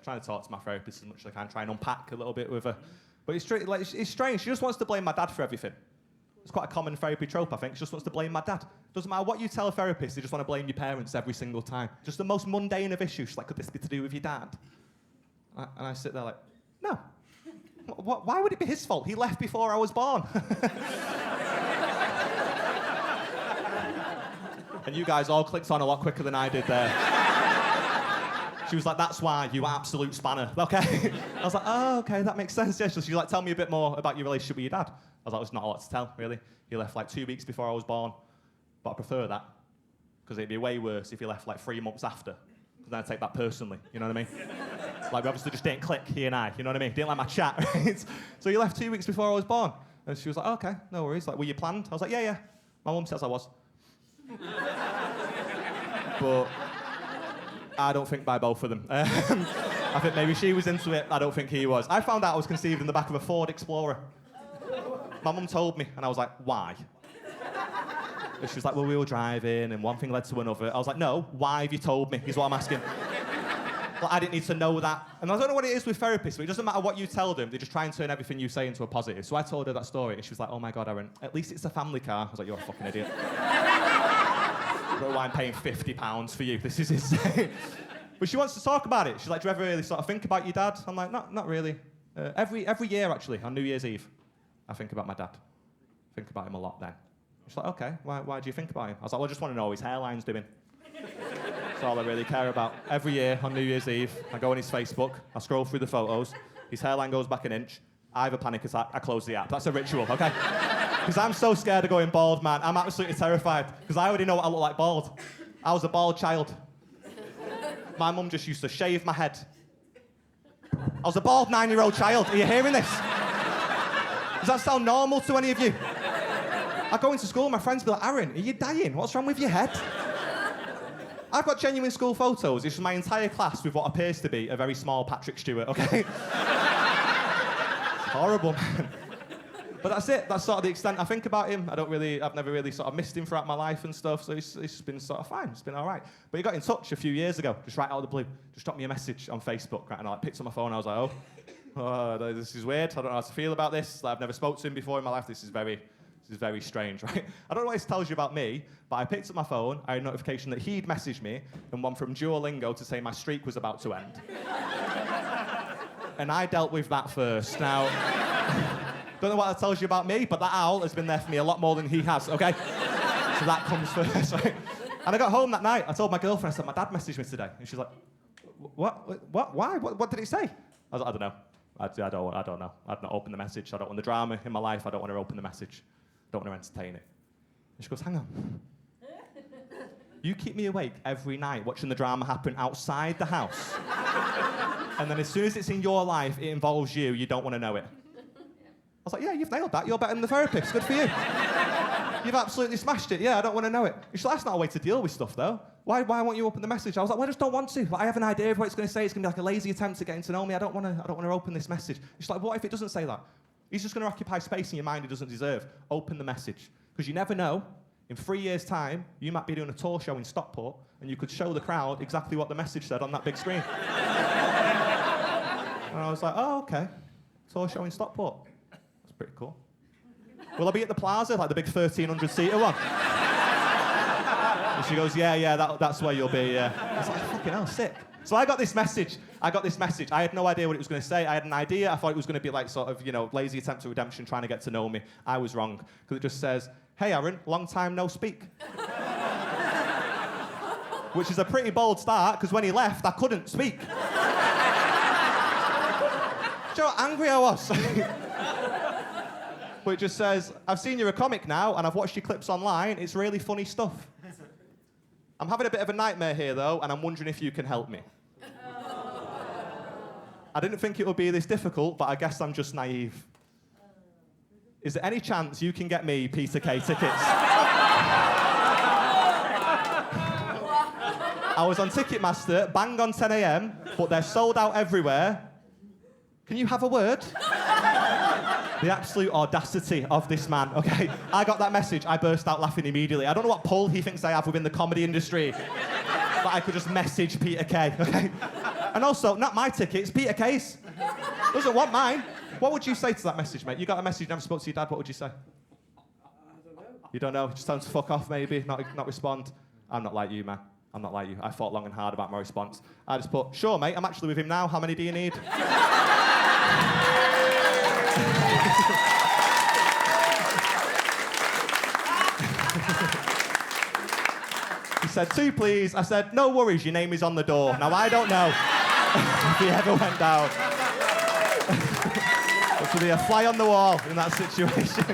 trying to talk to my therapist as much as I can, try and unpack a little bit with her. But it's strange. She just wants to blame my dad for everything. It's quite a common therapy trope, I think. She just wants to blame my dad. Doesn't matter what you tell a therapist, they just want to blame your parents every single time. Just the most mundane of issues. She's like, could this be to do with your dad? And I sit there like, no. Why would it be his fault? He left before I was born. And you guys all clicked on a lot quicker than I did there. She was like, that's why, you absolute spanner. Okay. I was like, oh, okay, that makes sense. Yeah, so she's like, tell me a bit more about your relationship with your dad. I was like, there's not a lot to tell, really. He left like 2 weeks before I was born. But I prefer that. Because it'd be way worse if he left like 3 months after. Because then I'd take that personally, you know what I mean? Like, we obviously just didn't click, he and I, you know what I mean? Didn't like my chat, right? So he left 2 weeks before I was born. And she was like, oh, okay, no worries. Like, were you planned? I was like, yeah. My mum says I was. But I don't think by both of them. I think maybe she was into it, I don't think he was. I found out I was conceived in the back of a Ford Explorer. My mum told me, and I was like, why? And she was like, well, we were driving, and one thing led to another. I was like, no, why have you told me, is what I'm asking. Like, I didn't need to know that. And I don't know what it is with therapists, but it doesn't matter what you tell them, they just try and turn everything you say into a positive. So I told her that story, and she was like, oh my God, Aaron, at least it's a family car. I was like, you're a fucking idiot. I don't know why I'm paying £50 for you. This is insane. But she wants to talk about it. She's like, do you ever really sort of think about your dad? I'm like, not really. Every year, actually, on New Year's Eve, I think about my dad. Think about him a lot then. She's like, okay, why do you think about him? I was like, well, I just want to know how his hairline's doing. That's all I really care about. Every year on New Year's Eve, I go on his Facebook, I scroll through the photos, his hairline goes back an inch, I have a panic attack, I close the app. That's a ritual, okay? Because I'm so scared of going bald, man. I'm absolutely terrified, because I already know what I look like bald. I was a bald child. My mum just used to shave my head. I was a bald 9-year-old child. Are you hearing this? Does that sound normal to any of you? I go into school, my friends be like, Aaron, are you dying? What's wrong with your head? I've got genuine school photos. It's my entire class with what appears to be a very small Patrick Stewart, okay? Horrible, man. But that's it. That's sort of the extent I think about him. I've never really sort of missed him throughout my life and stuff, so it's been sort of fine. It's been all right. But he got in touch a few years ago, just right out of the blue. Just dropped me a message on Facebook, right? And I picked up my phone and I was like, oh, this is weird. I don't know how to feel about this. Like, I've never spoke to him before in my life. This is very strange, right? I don't know what this tells you about me, but I picked up my phone, I had a notification that he'd messaged me, and one from Duolingo to say my streak was about to end. And I dealt with that first. Now, don't know what that tells you about me, but that owl has been there for me a lot more than he has, okay? So that comes first, right? And I got home that night, I told my girlfriend, I said, my dad messaged me today. And she's like, what, why? What did he say? I was like, I don't know. I don't know. I've not opened the message. I don't want the drama in my life. I don't want to open the message. Don't want to entertain it. And she goes, hang on. You keep me awake every night watching the drama happen outside the house. And then as soon as it's in your life, it involves you, you don't want to know it. I was like, yeah, you've nailed that. You're better than the therapist. Good for you. You've absolutely smashed it. Yeah, I don't want to know it. She's like, that's not a way to deal with stuff, though. Why won't you open the message? I was like, well, I just don't want to. Like, I have an idea of what it's going to say. It's going to be like a lazy attempt at getting to know me. I don't want to open this message. She's like, what if it doesn't say that? He's just going to occupy space in your mind he doesn't deserve. Open the message. Because you never know. In 3 years' time, you might be doing a tour show in Stockport, and you could show the crowd exactly what the message said on that big screen. And I was like, oh, okay. Tour show in Stockport. That's pretty cool. Will I be at the Plaza, like the big 1,300-seater one? And she goes, yeah, that's where you'll be, yeah. I was like, fucking hell, sick. So I got this message. I had no idea what it was going to say. I had an idea. I thought it was going to be like sort of, lazy attempt at redemption, trying to get to know me. I was wrong, because it just says, hey, Aaron, long time no speak. Which is a pretty bold start, because when he left, I couldn't speak. Do you know how angry I was? But it just says, I've seen you're a comic now, and I've watched your clips online. It's really funny stuff. I'm having a bit of a nightmare here, though, and I'm wondering if you can help me. I didn't think it would be this difficult, but I guess I'm just naive. Is there any chance you can get me Peter Kay tickets? I was on Ticketmaster, bang on 10 a.m, but they're sold out everywhere. Can you have a word? The absolute audacity of this man, okay? I got that message, I burst out laughing immediately. I don't know what pull he thinks I have within the comedy industry, but I could just message Peter Kay, okay? And also, not my ticket, it's Peter Kay's. Doesn't want mine. What would you say to that message, mate? You got a message, never spoke to your dad, what would you say? You don't know? Just tell him to fuck off, maybe, not respond. I'm not like you, man. I'm not like you. I thought long and hard about my response. I just put, sure, mate, I'm actually with him now. How many do you need? He said, 2, please. I said, no worries, your name is on the door. Now, I don't know if he ever went down. But to be a fly on the wall in that situation.